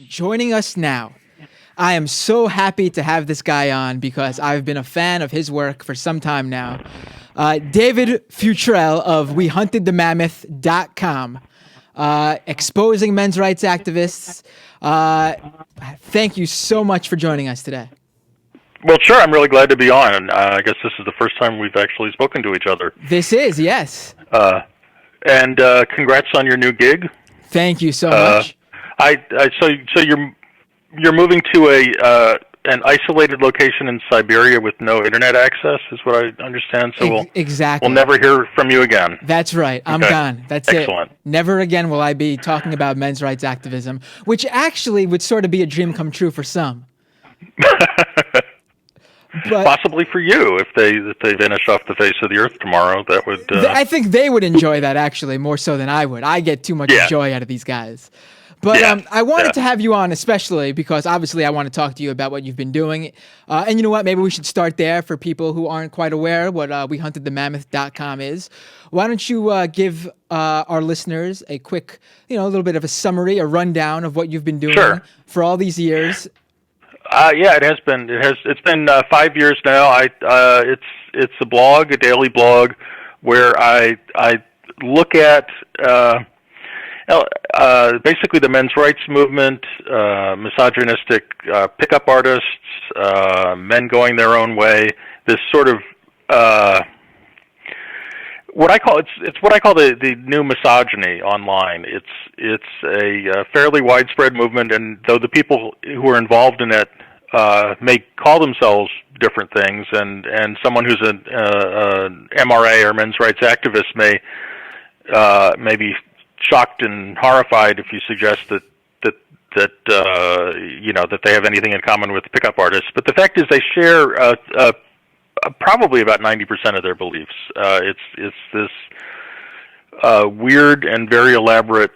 Joining us now. I am so happy to have this guy on because I've been a fan of his work for some time now. David Futrelle of WeHuntedTheMammoth.com, exposing men's rights activists. Thank you so much for joining us today. Well, sure. I'm really glad to be on. I guess this is the first time we've actually spoken to each other. This is, yes. And congrats on your new gig. Thank you so much. So you're moving to an isolated location in Siberia with no internet access, is what I understand. So exactly. We'll never hear from you again. That's right. I'm gone. That's Excellent. it. Never again will I be talking about men's rights activism, which actually would sort of be a dream come true for some. But possibly for you, if they vanish off the face of the earth tomorrow, that would. I think they would enjoy that actually more so than I would. I get too much joy out of these guys. But I wanted to have you on especially because obviously I want to talk to you about what you've been doing. And you know what? Maybe we should start there for people who aren't quite aware what WeHuntedTheMammoth.com is. Why don't you give our listeners a quick, a little bit of a summary, a rundown of what you've been doing for all these years. It has been. It's been 5 years now. It's a blog, a daily blog, where I look at basically the men's rights movement, misogynistic pickup artists, men going their own way. This sort of what I call the new misogyny online. It's a fairly widespread movement, and though the people who are involved in it may call themselves different things, and someone who's an MRA or men's rights activist may be shocked and horrified if you suggest that they have anything in common with pickup artists. But the fact is, they share probably about 90% of their beliefs. It's this weird and very elaborate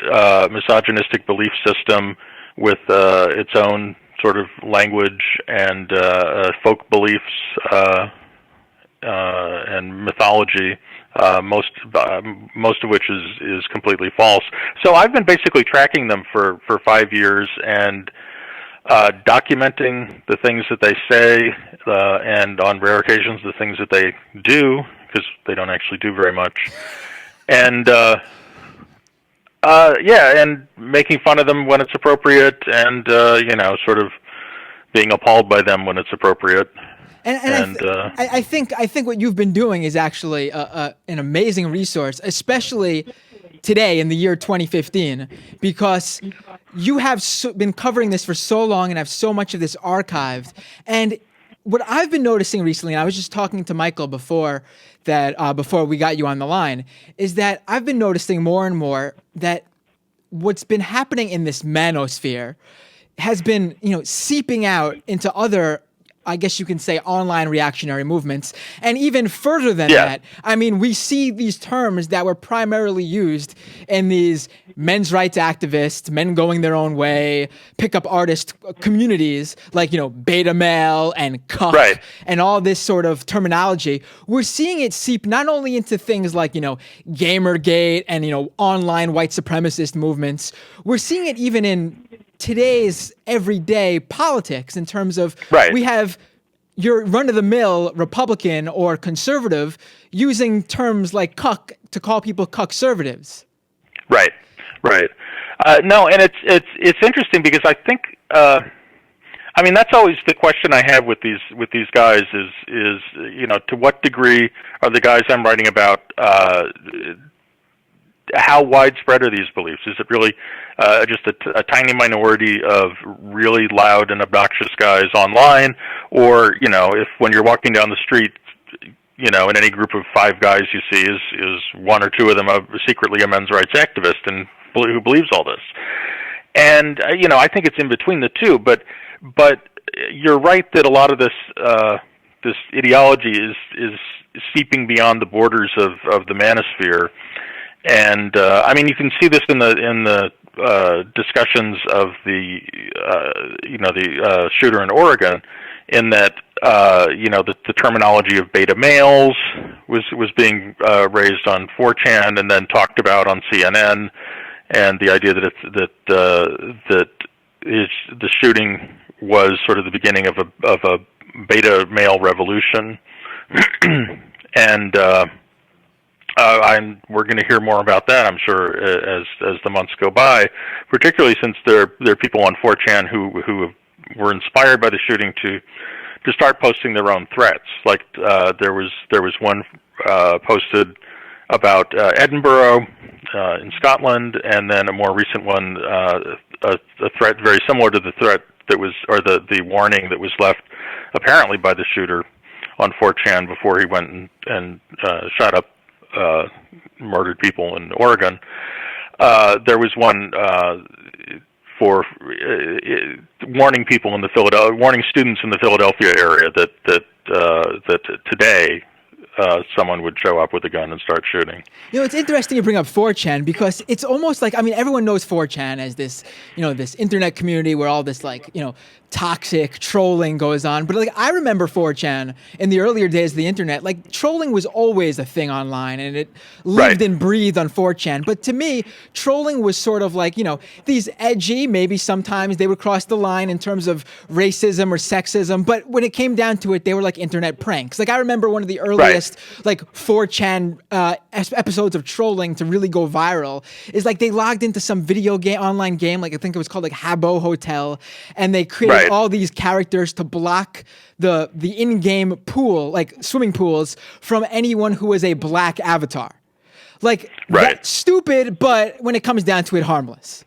misogynistic belief system with its own sort of language and folk beliefs and mythology, most of which is completely false. So I've been basically tracking them for 5 years and documenting the things that they say, and on rare occasions the things that they do, because they don't actually do very much, and and making fun of them when it's appropriate, and sort of being appalled by them when it's appropriate. I think what you've been doing is actually an amazing resource, especially today in the year 2015, because you have been covering this for so long and have so much of this archived. And what I've been noticing recently, and I was just talking to Michael before we got you on the line, is that I've been noticing more and more that what's been happening in this manosphere has been, seeping out into other, I guess you can say, online reactionary movements. And even further than that, I mean, we see these terms that were primarily used in these men's rights activists, men going their own way, pickup artist communities, like, beta male and cuck, and all this sort of terminology. We're seeing it seep not only into things like, Gamergate and, online white supremacist movements. We're seeing it even in today's everyday politics in terms of we have your run-of-the-mill Republican or conservative using terms like cuck to call people cuck-servatives. Right. No, and it's interesting because I think that's always the question I have with these guys is to what degree are the guys I'm writing about how widespread are these beliefs? Is it really just a tiny minority of really loud and obnoxious guys online, or if when you're walking down the street, in any group of 5 guys you see is 1 or 2 of them secretly a men's rights activist and who believes all this? And I think it's in between the two, but you're right that a lot of this ideology is seeping beyond the borders of the manosphere. And you can see this in the discussions of the shooter in Oregon, in that the terminology of beta males was being raised on 4chan and then talked about on CNN, and the idea that the shooting was sort of the beginning of a beta male revolution, and we're going to hear more about that, I'm sure, as the months go by. Particularly since there are people on 4chan who were inspired by the shooting to start posting their own threats. Like there was one posted about Edinburgh in Scotland, and then a more recent one, a threat very similar to the threat that was, or the warning that was left apparently by the shooter on 4chan before he went and shot up murdered people in Oregon. There was one for warning people in the warning students in the Philadelphia area that today someone would show up with a gun and start shooting. You know, it's interesting you bring up 4chan because it's almost like, I mean, everyone knows 4chan as this, you know, this internet community where all this, like, you know, toxic trolling goes on. But like, I remember 4chan in the earlier days of the internet, like trolling was always a thing online and it lived and breathed on 4chan. But to me, trolling was sort of like, you know, these edgy, maybe sometimes they would cross the line in terms of racism or sexism. But when it came down to it, they were like internet pranks. Like I remember one of the earliest like 4chan episodes of trolling to really go viral is like they logged into some video game, online game, like I think it was called like Habbo Hotel, and they created all these characters to block the in-game pool, like swimming pools, from anyone who was a black avatar. Like that's stupid, but when it comes down to it, harmless.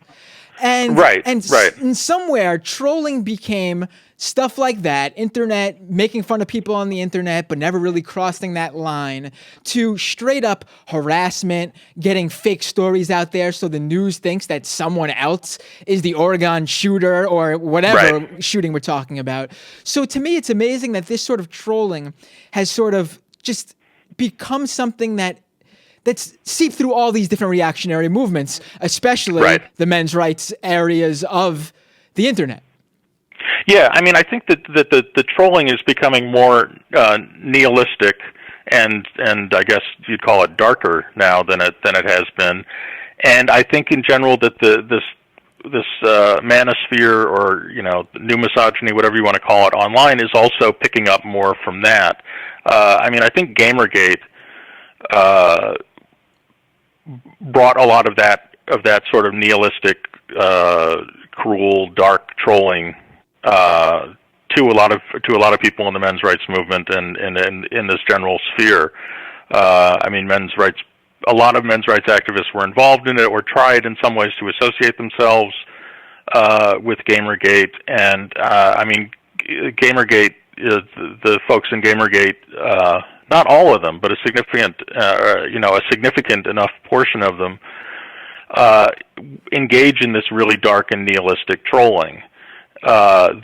And and somewhere trolling became stuff like that, internet, making fun of people on the internet, but never really crossing that line, to straight up harassment, getting fake stories out there so the news thinks that someone else is the Oregon shooter or whatever shooting we're talking about. So to me, it's amazing that this sort of trolling has sort of just become something that's seeped through all these different reactionary movements, especially the men's rights areas of the internet. Yeah, I mean, I think that the trolling is becoming more nihilistic, and I guess you'd call it darker now than it has been. And I think in general that this manosphere, or you know, new misogyny, whatever you want to call it, online is also picking up more from that. I mean, I think Gamergate brought a lot of that sort of nihilistic, cruel, dark trolling to a lot of people in the men's rights movement and in this general sphere. I mean, a lot of men's rights activists were involved in it or tried in some ways to associate themselves with Gamergate, and I mean, Gamergate, the folks in Gamergate, not all of them, but a significant enough portion of them engage in this really dark and nihilistic trolling. And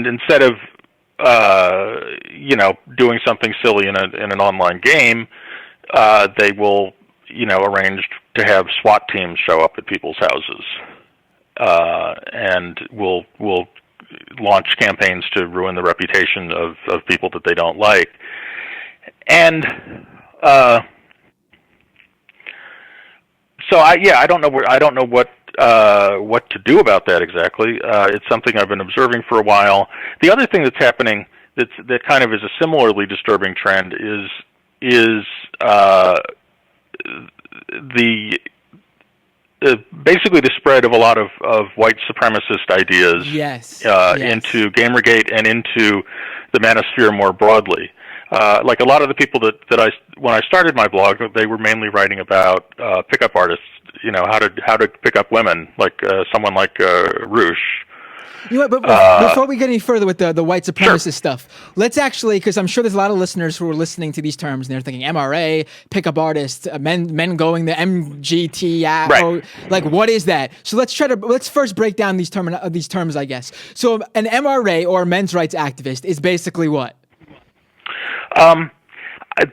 instead of doing something silly in an online game, they will arrange to have SWAT teams show up at people's houses, and will launch campaigns to ruin the reputation of people that they don't like. And so I don't know what to do about that exactly. It's something I've been observing for a while. The other thing that's happening that kind of is a similarly disturbing trend is basically the spread of a lot of white supremacist ideas into Gamergate and into the manosphere more broadly. Like a lot of the people that when I started my blog, they were mainly writing about pickup artists, how to pick up women, like someone like Roosh. You know what, but before we get any further with the white supremacist stuff, let's actually, because I'm sure there's a lot of listeners who are listening to these terms and they're thinking MRA, pickup artists, men going the MGT, like what is that? So let's first break down these terms, I guess. So an MRA, or men's rights activist, is basically what?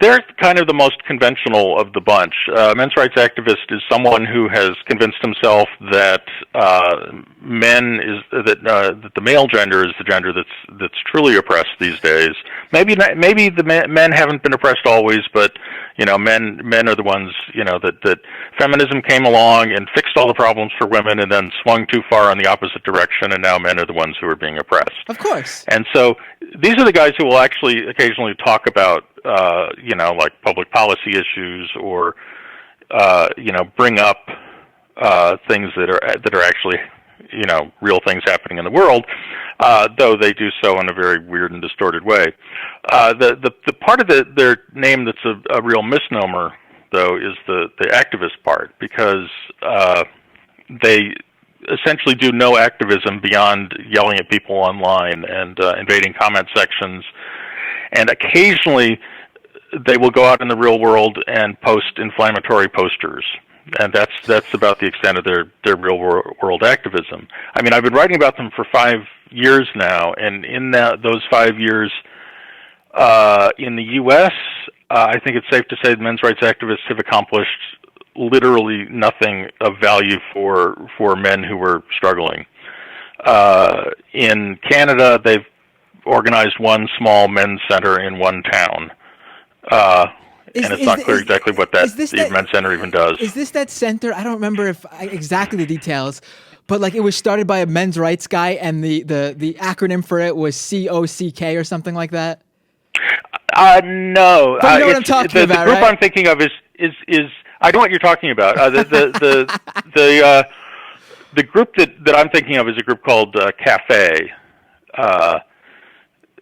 They're kind of the most conventional of the bunch. Men's rights activist is someone who has convinced himself that that the male gender is the gender that's truly oppressed these days. Maybe the men haven't been oppressed always, but Men are the ones, that feminism came along and fixed all the problems for women and then swung too far in the opposite direction, and now men are the ones who are being oppressed. Of course. And so these are the guys who will actually occasionally talk about, like public policy issues or, bring up things that are actually, real things happening in the world, though they do so in a very weird and distorted way. The part of their name that's a real misnomer, though, is the activist part, because they essentially do no activism beyond yelling at people online and invading comment sections, and occasionally they will go out in the real world and post inflammatory posters. And that's about the extent of their real world activism. I mean, I've been writing about them for 5 years now, and in those 5 years, in the U.S., I think it's safe to say that men's rights activists have accomplished literally nothing of value for men who were struggling. In Canada, they've organized one small men's center in one town. And it's not clear exactly what the men's center even does. Is this that center? I don't remember exactly the details, but like it was started by a men's rights guy, and the acronym for it was COCK or something like that. No. But you know what I'm talking about, the group right? I'm thinking of is I know what you're talking about. The group that I'm thinking of is a group called Cafe,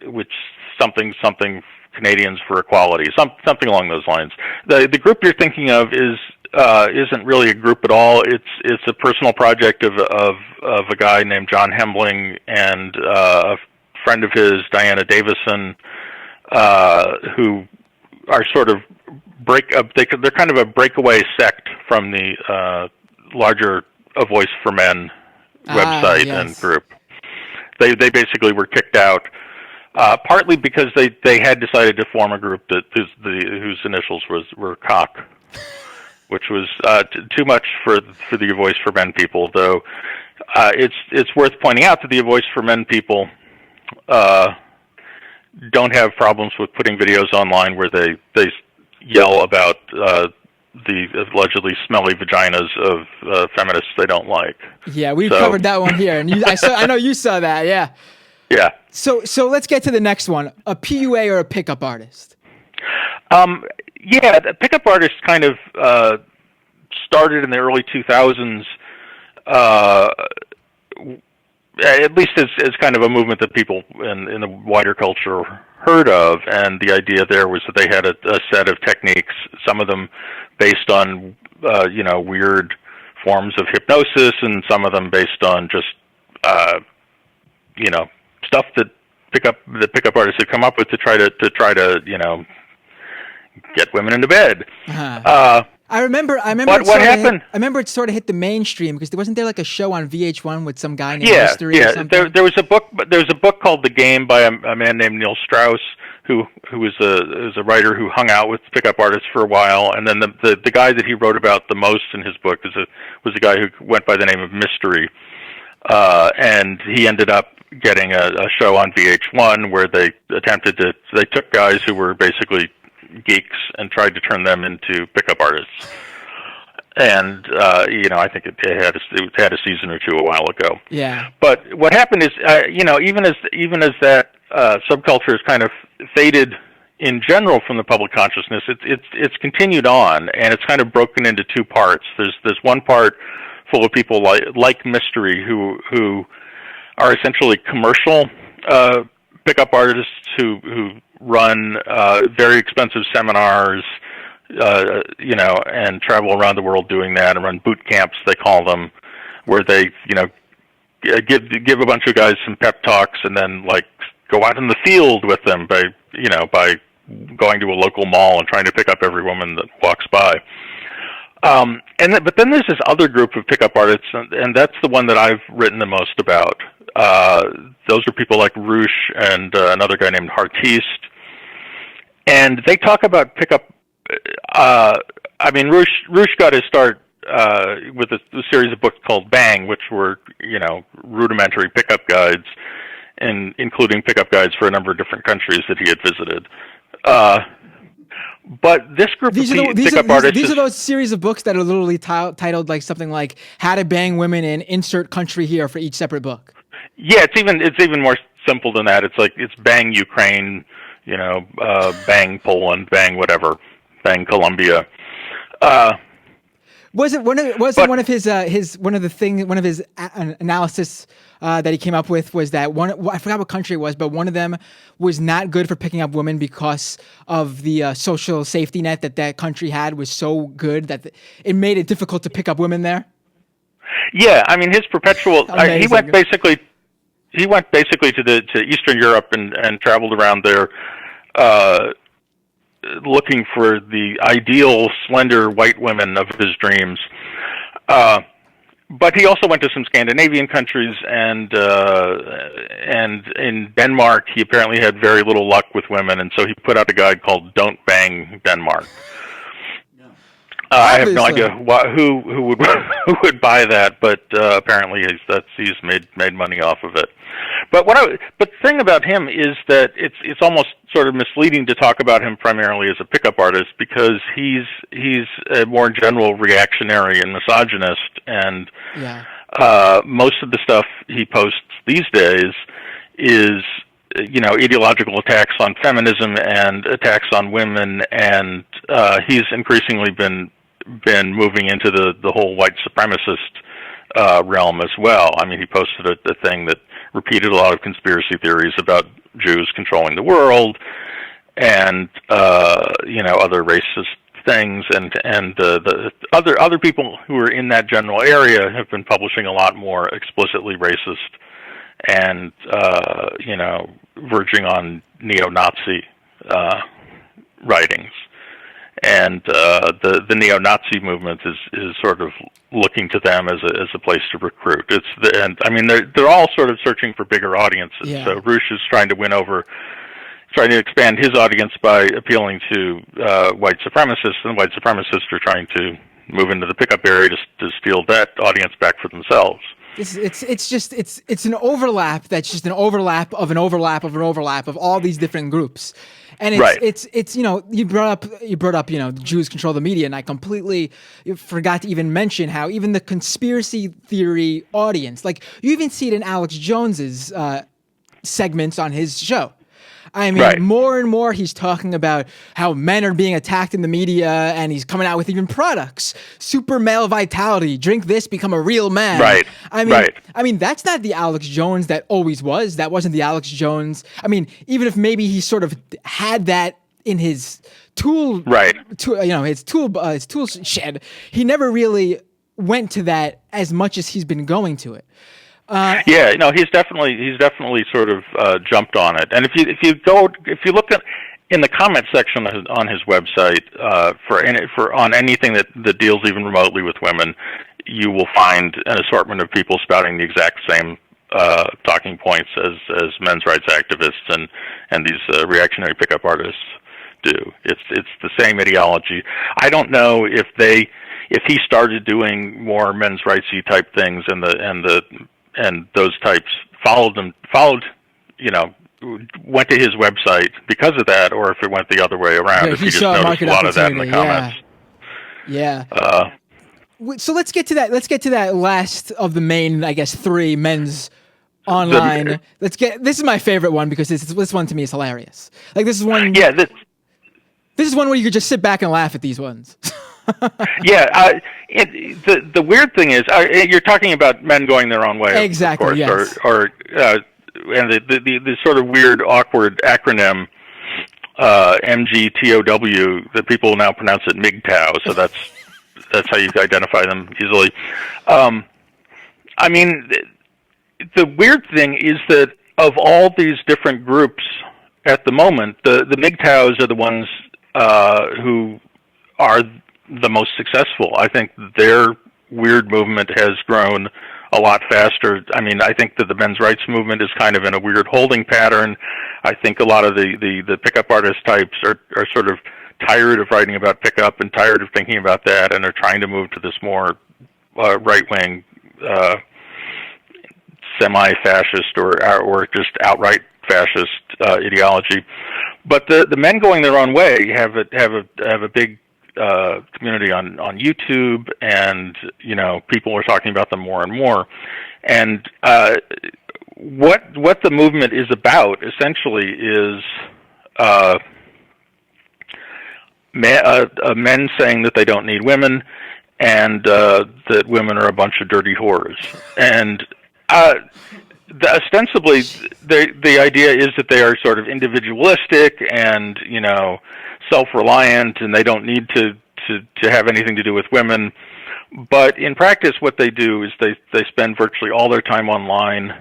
which something Canadians for Equality, something along those lines. The group you're thinking of isn't really a group at all. It's a personal project of a guy named John Hembling and a friend of his, Diana Davison, who are sort of they're kind of a breakaway sect from the larger A Voice for Men website and group. They basically were kicked out. Partly because they had decided to form a group whose initials were COCK, which was too much for the Voice for Men people. Though it's worth pointing out that the Voice for Men people don't have problems with putting videos online where they yell about the allegedly smelly vaginas of feminists they don't like. Yeah, we've covered that one here, and I know you saw that. Yeah. Yeah. So let's get to the next one. A PUA or a pickup artist? The pickup artist kind of started in the early 2000s, at least as kind of a movement that people in the wider culture heard of, and the idea there was that they had a set of techniques, some of them based on weird forms of hypnosis, and some of them based on just stuff that pickup artists have come up with to try to get women into bed. Uh-huh. I remember. What happened? I remember it sort of hit the mainstream because wasn't there like a show on VH1 with some guy named Mystery or something? Yeah. There was a book called The Game by a man named Neil Strauss, who was a writer who hung out with pickup artists for a while, and then the guy that he wrote about the most in his book was a guy who went by the name of Mystery, and he ended up getting a show on VH1 where they took guys who were basically geeks and tried to turn them into pickup artists. And I think it had a season or two a while ago. Yeah. But what happened is, even as that subculture has kind of faded in general from the public consciousness, it's continued on, and it's kind of broken into two parts. There's one part full of people like Mystery who are essentially commercial pickup artists who run very expensive seminars, and travel around the world doing that, and run boot camps, they call them, where they give a bunch of guys some pep talks, and then go out in the field with them by going to a local mall and trying to pick up every woman that walks by. But then there's this other group of pickup artists, and that's the one that I've written the most about. Those are people like Roosh and another guy named Hartiste. And they talk about pickup. Roosh got his start with a series of books called Bang, which were rudimentary pickup guides, and including pickup guides for a number of different countries that he had visited. But this group of pickup artists... These are those series of books that are literally titled like something like "How to Bang Women in Insert Country Here" for each separate book. Yeah, it's even more simple than that. It's like it's bang Ukraine, bang Poland, bang whatever, bang Colombia. Was it one of his analysis that he came up with was that I forgot what country it was, but one of them was not good for picking up women because of the social safety net that country had was so good that it made it difficult to pick up women there. Yeah, I mean his perpetual. He went basically to Eastern Europe and traveled around there, looking for the ideal slender white women of his dreams. But he also went to some Scandinavian countries, and in Denmark he apparently had very little luck with women, and so he put out a guide called "Don't Bang Denmark." I have no idea who would buy that, but apparently he's made money off of it. But the thing about him is that it's almost sort of misleading to talk about him primarily as a pickup artist, because he's a more general reactionary and misogynist, and most of the stuff he posts these days is ideological attacks on feminism and attacks on women, and he's increasingly been moving into the whole white supremacist realm as well. I mean, he posted a thing that repeated a lot of conspiracy theories about Jews controlling the world, and other racist things, and the other people who are in that general area have been publishing a lot more explicitly racist and verging on neo-Nazi writings. And the neo-Nazi movement is sort of looking to them as a place to recruit. They're all sort of searching for bigger audiences. Yeah. So Roosh is trying to expand his audience by appealing to white supremacists, and white supremacists are trying to move into the pickup area to steal that audience back for themselves. It's an overlap that's just an overlap of an overlap of an overlap of all these different groups. And it's you brought up Jews control the media, and I completely forgot to even mention how even the conspiracy theory audience, like you even see it in Alex Jones's segments on his show. I mean, more and more he's talking about how men are being attacked in the media, and he's coming out with even products. Super male vitality. Drink this, become a real man. Right. I mean, that's not the Alex Jones that always was. That wasn't the Alex Jones. I mean, even if maybe he sort of had that in his tool, his tool shed, he never really went to that as much as he's been going to it. He's definitely sort of jumped on it. And if you look in the comment section on his website on anything that deals even remotely with women, you will find an assortment of people spouting the exact same talking points as men's rights activists and these reactionary pickup artists do. It's the same ideology. I don't know if he started doing more men's rightsy type things and those types went to his website because of that, or if it went the other way around. If he just noticed a lot of that in the comments. Yeah. So let's get to that. Let's get to that last of the main, I guess, three men's online. This is my favorite one because this one to me is hilarious. Like this is one. Yeah. This is one where you could just sit back and laugh at these ones. The weird thing is, you're talking about men going their own way, exactly, of course, yes. And the sort of weird, awkward acronym MGTOW that people now pronounce it MGTOW, so that's how you identify them easily. The weird thing is that of all these different groups at the moment, the MGTOWs are the ones who are the most successful. I think their weird movement has grown a lot faster. I mean, I think that the men's rights movement is kind of in a weird holding pattern. I think a lot of the pickup artist types are sort of tired of writing about pickup and tired of thinking about that, and are trying to move to this more right-wing, semi-fascist or just outright fascist ideology. But the men going their own way have a big community on YouTube, and people are talking about them more and more. And what the movement is about essentially is men saying that they don't need women, and that women are a bunch of dirty whores. And ostensibly, the idea is that they are sort of individualistic and self-reliant, and they don't need to have anything to do with women. But in practice, what they do is they spend virtually all their time online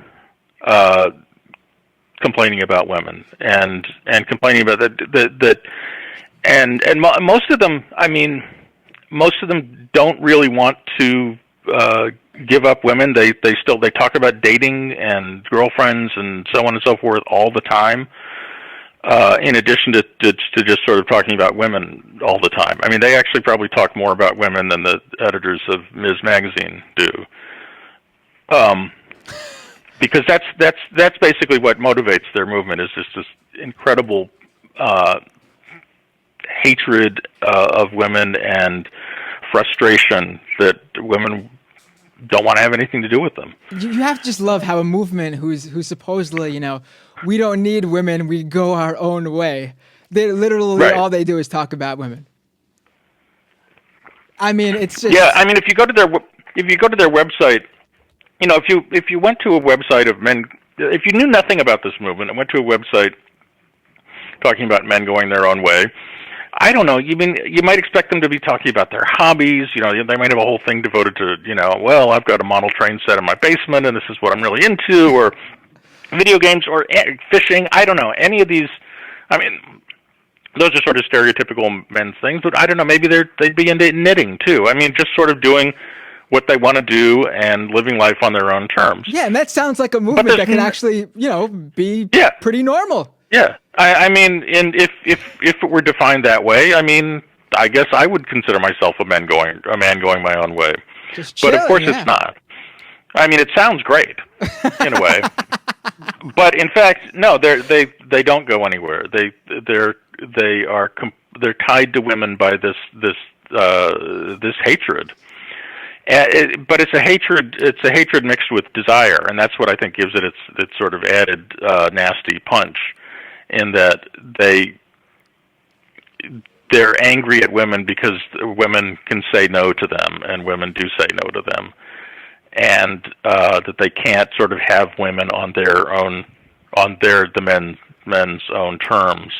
complaining about women and complaining about that and most of them, most of them don't really want to give up women. They talk about dating and girlfriends and so on and so forth all the time. In addition to just sort of talking about women all the time. They actually probably talk more about women than the editors of Ms. Magazine do. Because that's basically what motivates their movement, is just this incredible hatred of women and frustration that women don't want to have anything to do with them. You have to just love how a movement who's supposedly, we don't need women, we go our own way. They literally all they do is talk about women. It's just if you go to their website, if you went to a website of men, if you knew nothing about this movement and went to a website talking about men going their own way, I don't know. You might expect them to be talking about their hobbies. They might have a whole thing devoted to, well, I've got a model train set in my basement, and this is what I'm really into, or video games, or fishing. I don't know. Any of these. Those are sort of stereotypical men's things. But I don't know. Maybe they'd be into knitting too. Just sort of doing what they want to do and living life on their own terms. Yeah, and that sounds like a movement that can actually, be pretty normal. Yeah, and if it were defined that way, I guess I would consider myself a man going my own way. Just chill, but of course it's not. It sounds great in a way, but in fact, no, they don't go anywhere. They're tied to women by this hatred. But it's a hatred mixed with desire, and that's what I think gives it its sort of added nasty punch. In that they're angry at women because women can say no to them, and women do say no to them, and that they can't sort of have women on the men's own terms.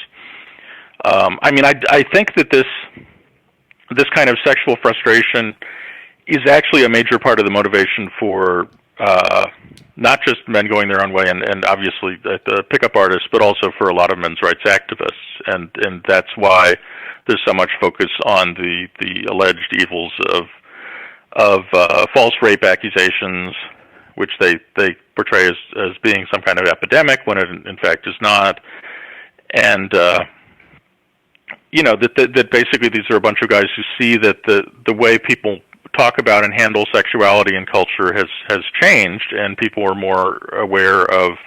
I think that this kind of sexual frustration is actually a major part of the motivation for not just men going their own way, and obviously the pickup artists, but also for a lot of men's rights activists, and that's why there's so much focus on the alleged evils of false rape accusations, which they portray as being some kind of epidemic when it in fact is not, and that basically these are a bunch of guys who see that the way people talk about and handle sexuality in culture has changed, and people are more aware of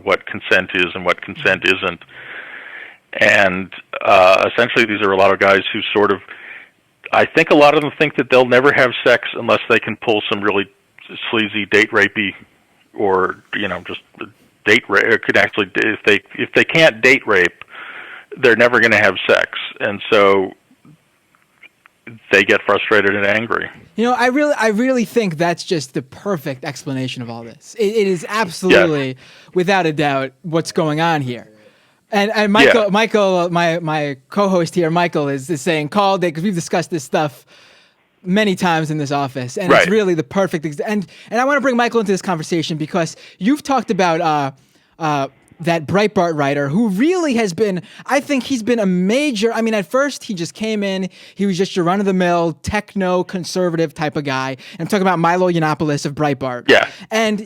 what consent is and what consent isn't. And essentially, these are a lot of guys who sort of, I think a lot of them think that they'll never have sex unless they can pull some really sleazy date rapey, or just date rape. Could actually, if they can't date rape, they're never going to have sex, and so they get frustrated and angry. I really think that's just the perfect explanation of all this. It is absolutely, without a doubt, what's going on here. And Michael, my co-host here, Michael, is saying, call it, because we've discussed this stuff many times in this office, and it's really the perfect. And I want to bring Michael into this conversation because you've talked about that Breitbart writer who really has been, I think he's been a major, at first he just came in, he was just your run-of-the-mill, techno-conservative type of guy. And I'm talking about Milo Yiannopoulos of Breitbart. Yeah. And,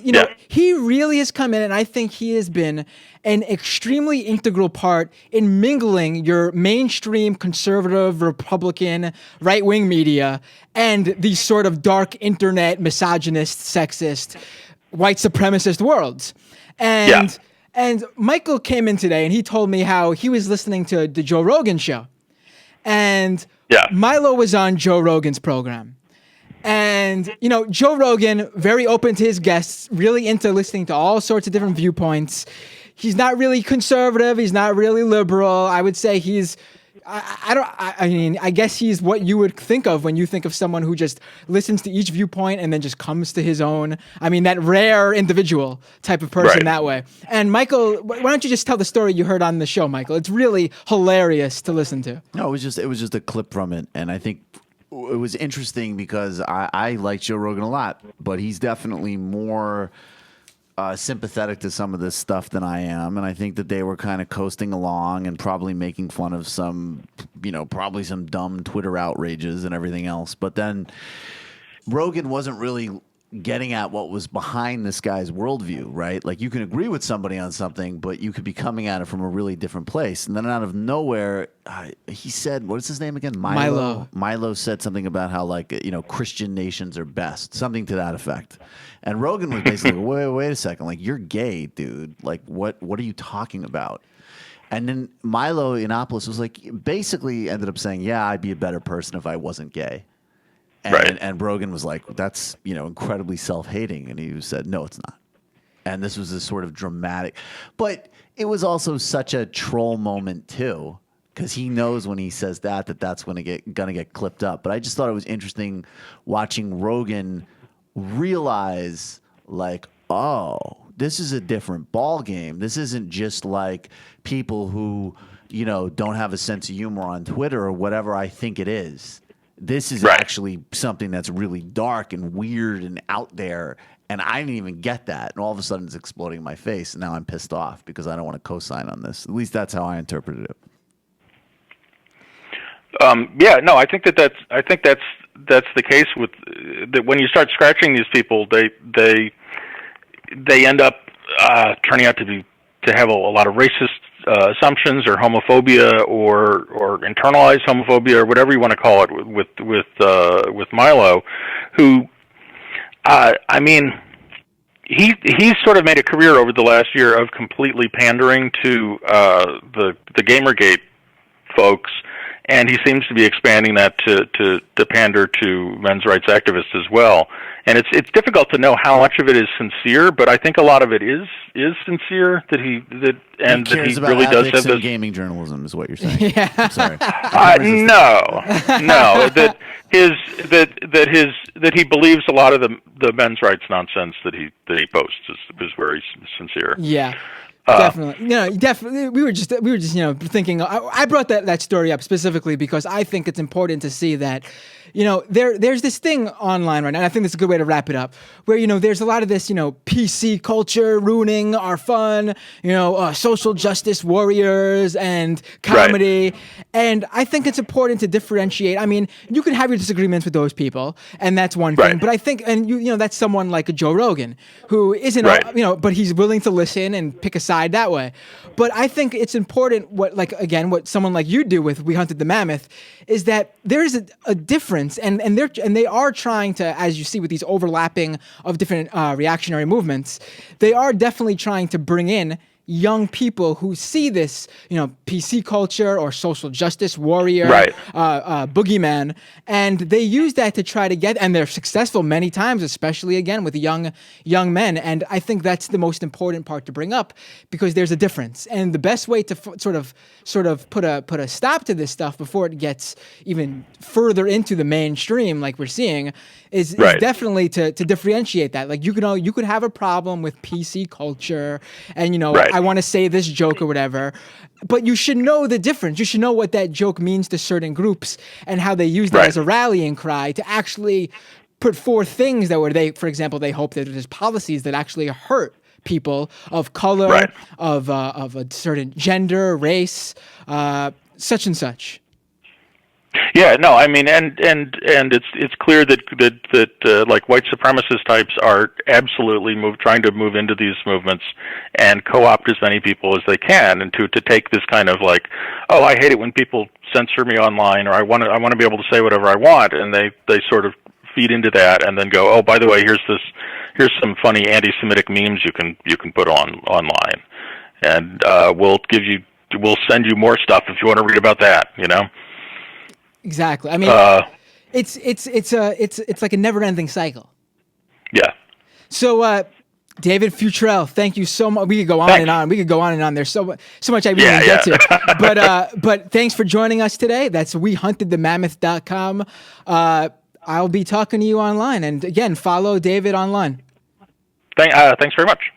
he really has come in, and I think he has been an extremely integral part in mingling your mainstream conservative, Republican, right-wing media and these sort of dark internet, misogynist, sexist, white supremacist worlds. And And Michael came in today and he told me how he was listening to the Joe Rogan show. And Milo was on Joe Rogan's program. And, Joe Rogan, very open to his guests, really into listening to all sorts of different viewpoints. He's not really conservative. He's not really liberal. I would say he's, I guess he's what you would think of when you think of someone who just listens to each viewpoint and then just comes to his own. I mean, that rare individual type of person that way. And Michael, why don't you just tell the story you heard on the show, Michael? It's really hilarious to listen to. No, it was just a clip from it. And I think it was interesting because I like Joe Rogan a lot, but he's definitely more sympathetic to some of this stuff than I am, and I think that they were kind of coasting along and probably making fun of some, probably some dumb Twitter outrages and everything else. But then Rogan wasn't really getting at what was behind this guy's worldview, right? Like, you can agree with somebody on something, but you could be coming at it from a really different place. And then out of nowhere, he said, what is his name again? Milo. Milo said something about how, Christian nations are best, something to that effect. And Rogan was basically, wait a second, like, you're gay, dude. Like, what are you talking about? And then Milo Yiannopoulos was like, basically ended up saying, yeah, I'd be a better person if I wasn't gay. And Rogan was like, that's, incredibly self-hating. And he said, no, it's not. And this was this sort of dramatic. But it was also such a troll moment, too, because he knows when he says that's going to get clipped up. But I just thought it was interesting watching Rogan realize, like, oh, this is a different ball game. This isn't just like people who, don't have a sense of humor on Twitter or whatever I think it is. This is actually something that's really dark and weird and out there, and I didn't even get that. And all of a sudden, it's exploding in my face, and now I'm pissed off because I don't want to co-sign on this. At least that's how I interpreted it. I think that's the case with that. When you start scratching these people, they end up turning out to have a lot of racist assumptions or homophobia or internalized homophobia or whatever you want to call it with Milo, who he's sort of made a career over the last year of completely pandering to the Gamergate folks. And he seems to be expanding that to pander to men's rights activists as well. And it's difficult to know how much of it is sincere, but I think a lot of it is sincere that he really does have this gaming journalism is what you're saying. Yeah. I'm sorry. No. That he believes a lot of the men's rights nonsense that he posts is very sincere. Yeah. Definitely. Definitely. We were just thinking. I brought that story up specifically because I think it's important to see that, there's this thing online right now, and I think that's a good way to wrap it up, where, there's a lot of this, PC culture ruining our fun, social justice warriors and comedy. Right. And I think it's important to differentiate. I mean, you can have your disagreements with those people, and that's one thing. But I think, and that's someone like a Joe Rogan who isn't, but he's willing to listen and pick a side that way. But I think it's important what someone like you do with We Hunted the Mammoth is that there's a difference, and they are trying to, as you see with these overlapping of different reactionary movements, they are definitely trying to bring in young people who see this, PC culture or social justice warrior, boogeyman, and they use that to try to get, and they're successful many times, especially again with young men. And I think that's the most important part to bring up because there's a difference. And the best way to sort of put a stop to this stuff before it gets even further into the mainstream, like we're seeing, is definitely to differentiate that. Like you could have a problem with PC culture, and I want to say this joke or whatever, but you should know the difference. You should know what that joke means to certain groups and how they use that as a rallying cry to actually put forth things that for example, they hope that there's policies that actually hurt people of color, of a certain gender, race, such and such. Yeah, no, I mean, and it's clear that like white supremacist types are absolutely trying to move into these movements and co-opt as many people as they can, and to take this kind of like, oh, I hate it when people censor me online, or I want to be able to say whatever I want, and they sort of feed into that, and then go, oh, by the way, here's some funny anti-Semitic memes you can put online. and we'll send you more stuff if you want to read about that. Exactly. I mean, it's like a never-ending cycle. Yeah. So, David Futrelle, thank you so much. We could go on Thanks. and on. We could go on and on. There's so much I really didn't get to. But thanks for joining us today. That's WeHuntedTheMammoth.com. I'll be talking to you online. And again, follow David online. Thanks very much.